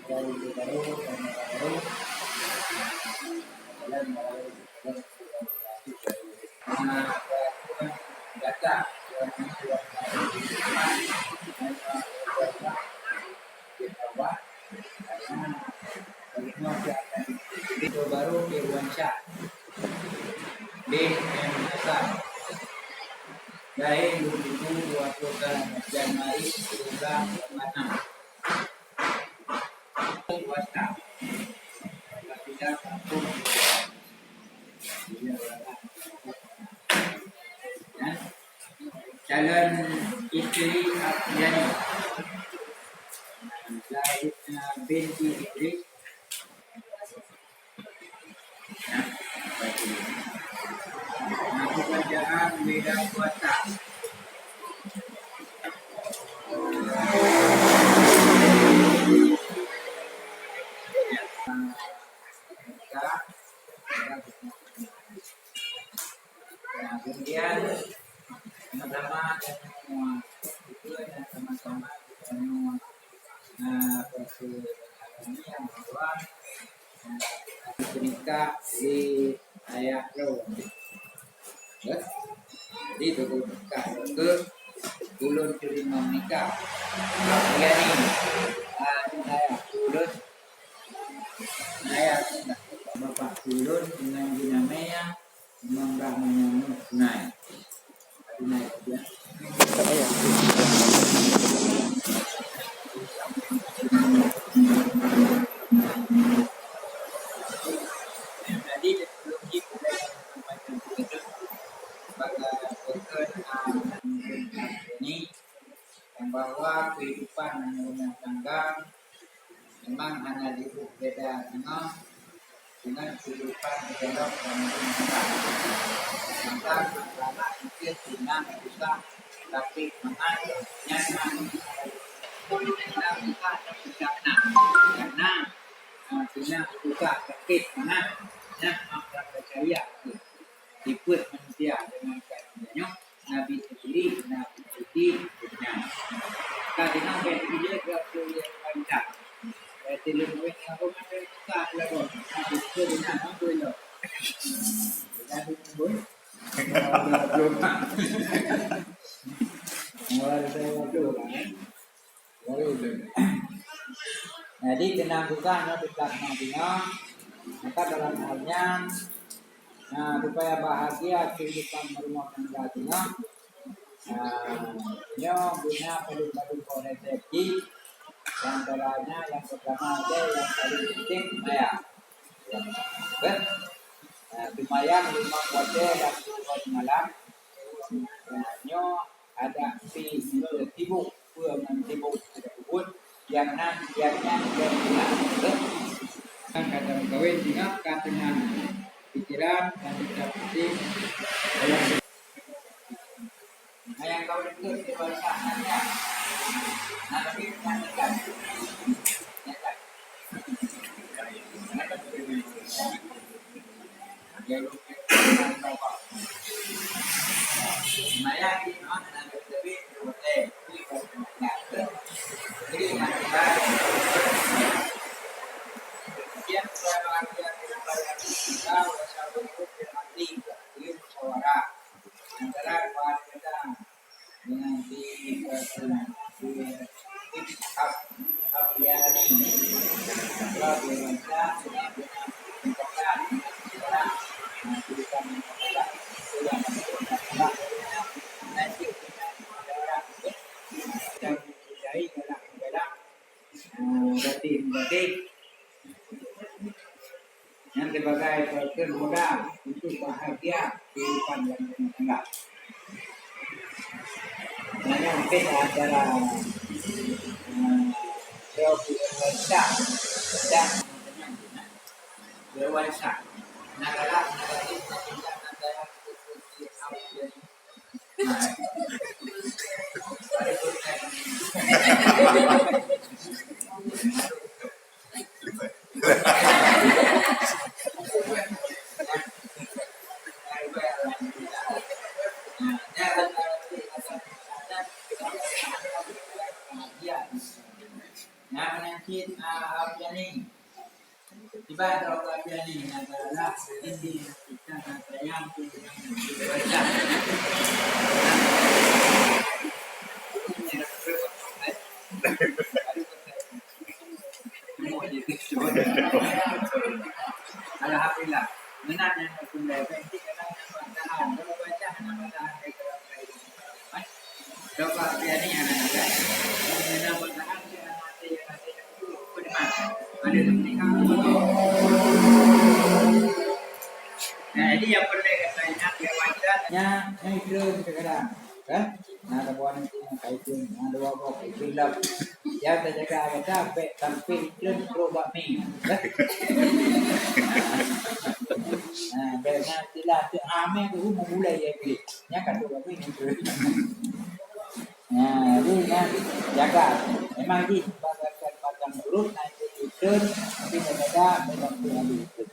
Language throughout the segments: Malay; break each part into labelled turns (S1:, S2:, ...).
S1: dari baru dan baru jalan data itu baru Irwansyah bin Hasan dari 2020 Januari 2026 puasa tidak satu calon istri Afriani Zahid binti Idris pekerjaan beda kuasa kemudian sama-sama semua itu dan sama-sama semua proses ini yang bahwa menikah di ayah lo jadi itu nikah ke ulun terima nikah ya nih saya bapak ulun dengan dinamanya menganggap menyambut naik ya jadi sebelum itu ini yang bahwa kehidupan rumah tangga memang hanya beda dengan kehidupan dialog dan tentang masalah itu tidak bisa tapi mengajar nyaman tidak bisa bijaksana karena tidak suka sakit mana maka percaya ikut manusia dengan karenanya Nabi sendiri Nabi sendiri kadang dia berlaku yang panjang tidak boleh aku makan suka lagu itu dengan aku itu jadi pun jadi kenanggukannya dekat nantinya maka dalam halnya supaya bahagia kehidupan berumah tangga nyo guna perlu konsepsi antaranya yang pertama ada yang paling penting lumayan lumayan 5 kode dan 2 malam nyo ada si sibuk sibuk tersebut yang biarnya dan kata kawin tinggalkan dengan pikiran dan penting yang kau dengar kebahagiaannya nanti nyanyikan ya lu Maya ini ada lebih boleh jadi kemudian setelah kita berarti musyawarah antara kita dengan di Afriani kalau dibaca dengan yang sebagai faktor modal untuk bahagia kehidupan yang bertangga. Hanya mungkin acara berwansa dan berwansa. Negara nanti masjid Abjani. Ibadah Abjani adalah ini kita yang baca. Alhamdulillah. Benar yang sudah penting adalah pengetahuan. Kalau baca nama-nama doa biani anak-anak. Nama pengetahuan dia mati itu benar. Ada kepentingan. Nah, ini yang perlu kita ingat yang wajibnya itu kadang kan? Nah, kawan kaitin, ada apa bilang ya kita jaga capek sampai itu proba mi. Nah, dengan tidak ame itu mulai ya gitu. Nya kan proba mi itu. Nah, ini kan jaga. Memang di pasang urut nanti itu tapi jaga memang itu.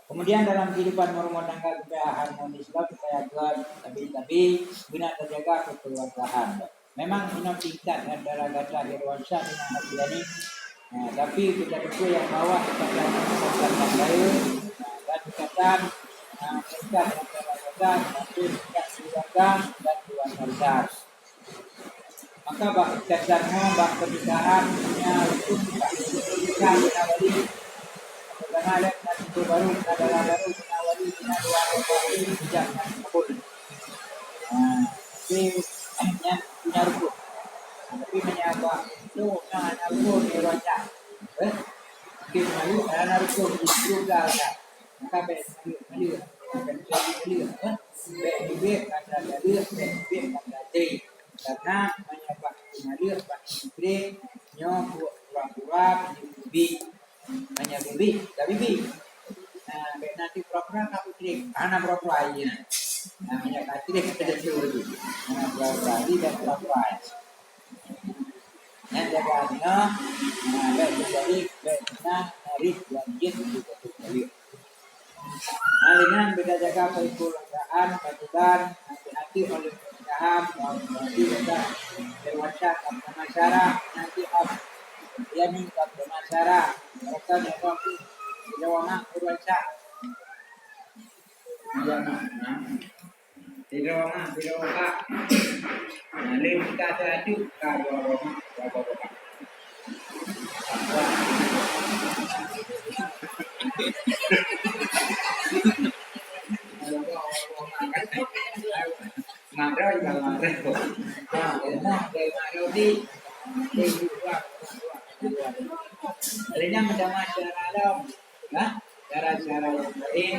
S1: Kemudian dalam kehidupan rumah tangga supaya harmonislah, supaya kuat, tapi guna terjaga kekeluargaan. Memang ini tingkat antara gata Hirwansyah dengan Abjani. Nah, tapi kita tentu yang bawa kepada masyarakat baru dan ikatan tingkat antara gata nanti tingkat keluarga dan keluarga. Maka bak ikatan bak pernikahannya itu pernikahan wali. Karena ada nanti baru ada wali dengan dua orang jangan kabul. Ini hanya punya rukun. Tapi menyapa itu hanya rukun diraja. Mungkin malu karena rukun itu galak. Maka beli akan jadi beli kata beli kata jadi. Karena menyapa malu pak istri nyok pura-pura bibi hanya bibi, tak bibi. Nah, nanti pura-pura tak trik, anak pura-pura aja. Namanya katrik ada teori. Anak pura-pura dan pura-pura. Yang jaganya, baik jadi baiknya narik lanjut juga terjadi. Nah, dengan beda jaga kekeluargaan, pasukan, hati-hati oleh pernikahan, nanti beda dewasa masyarakat, nanti dia minta ke masyarakat mereka memang tidak berbaca tidak lalu kita satu kalau Alihnya mendapat cara dalam, cara-cara yang lain,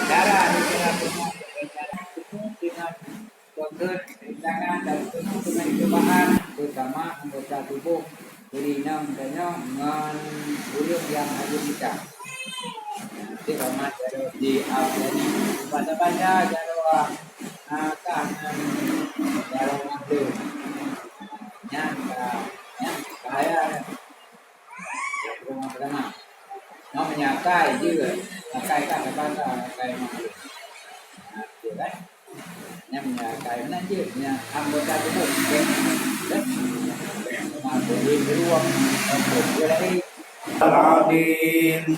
S1: cara dengan dokter, rintangan dan penuh dengan cobaan, terutama anggota tubuh, berinang dan dengan bulu yang ada kita. Jadi kalau di Abjani, baca-baca jawa kanan jawa itu, yang saya rumah pertama, namanya kai juga, kai kata-kata kai malu, kan? Namanya kai nanti, anggota tubuh, masuk di ruang untuk mulai.
S2: Al-Adil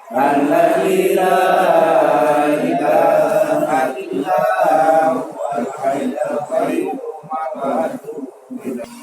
S2: Alladzi la ilaha illa huwal hayyul qayyum wa atubu ilaih.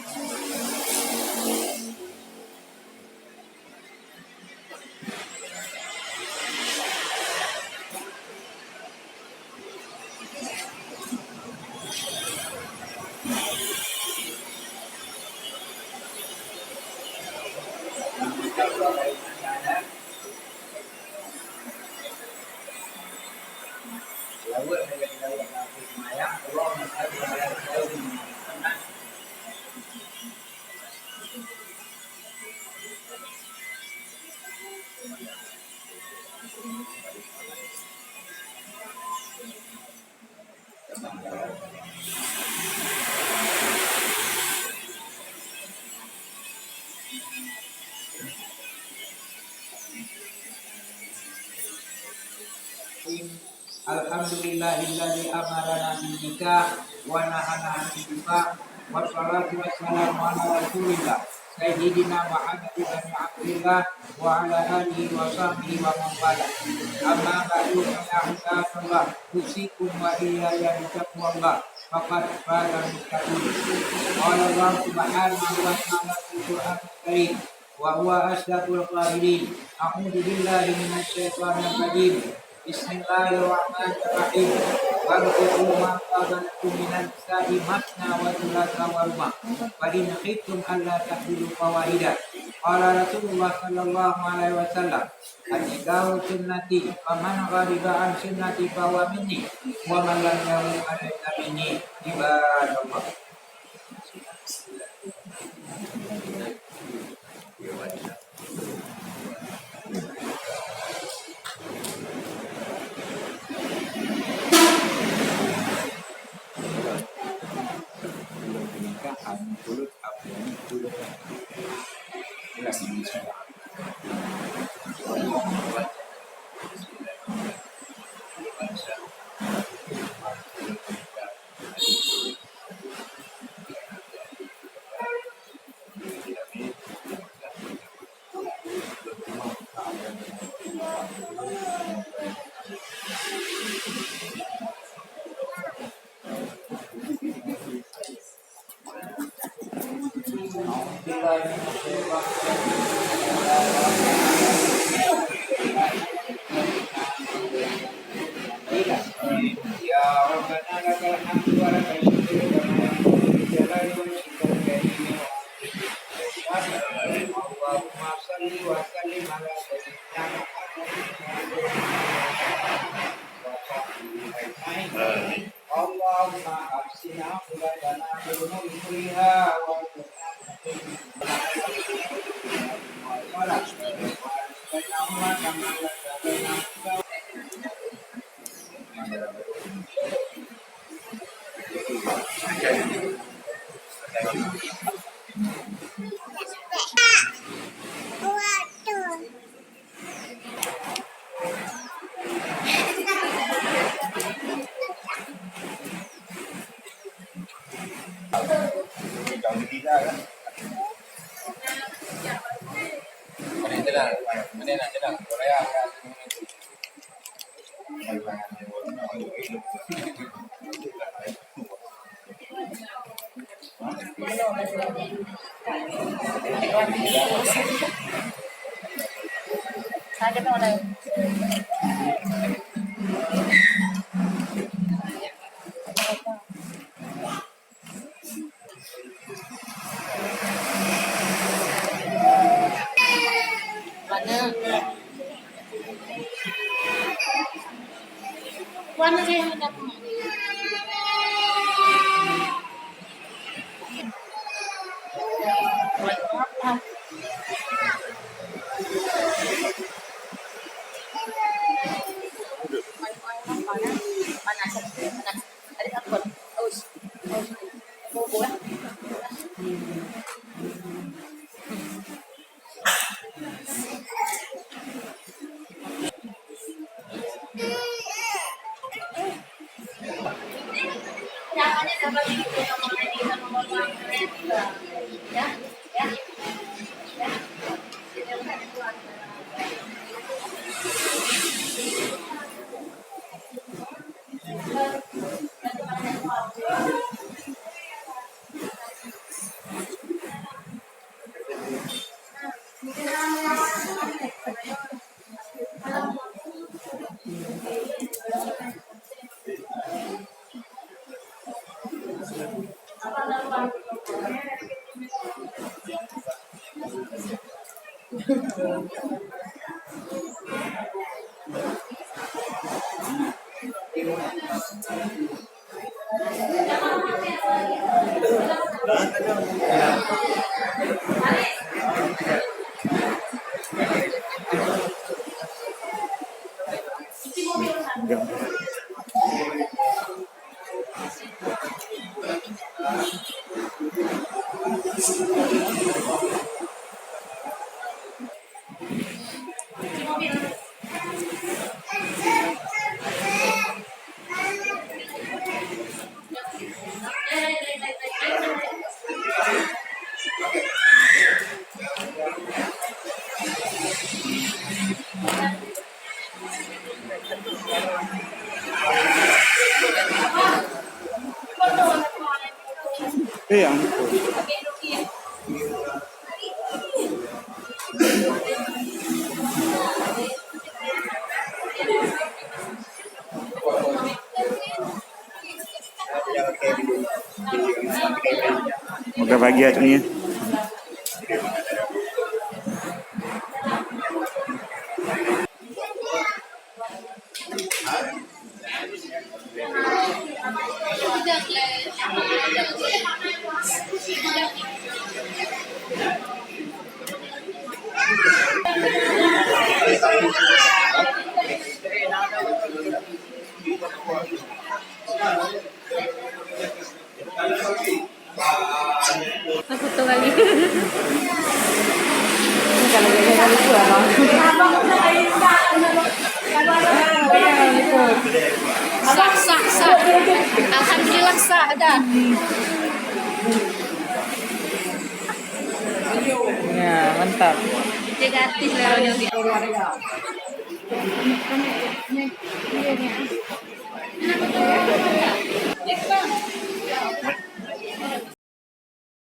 S1: Alhamdulillahilladzi amarana bil nikah wa nahana 'anil bid'ah wa sholatu wassalamu ala Rasulillah سيدنا محمد بن عبد الله وعلى آله وصحبه ومن والاه. أما بعد فيا عباد الله أوصيكم وإياي بتقوى الله فقد فاز المتقون. قال الله سبحانه وتعالى في القرآن الكريم وهو أصدق القائلين. أعوذ بالله من الشيطان الرجيم. بسم الله الرحمن الرحيم. وانكحوا ما طاب لكم من النساء مثنى وثلاث ورباع فإن خفتم ألا تعدلوا فواحدا. قال رسول الله صلى الله عليه وسلم النكاح سنتي فمن غضب عن سنتي فهو مني ومن لم يرد فليس مني. عباد الله. Pernikahan mulut abang mulut jelas ini sudah. Ya Rabbana lakal hamdu wa lakal syukru kama yanbaghi li jalali wajhikal karim. Allahumma shalli wa sallim ala sayyidina Muhammad. Allahumma ahsina ulatana bil umuri kulliha wa
S3: Warna saya hendak
S4: berbahagia nih.
S3: Aku tuh kali. Sah, sah, sah. Alhamdulillah sah ada.
S5: Ya, mantap.
S3: Negatif lah.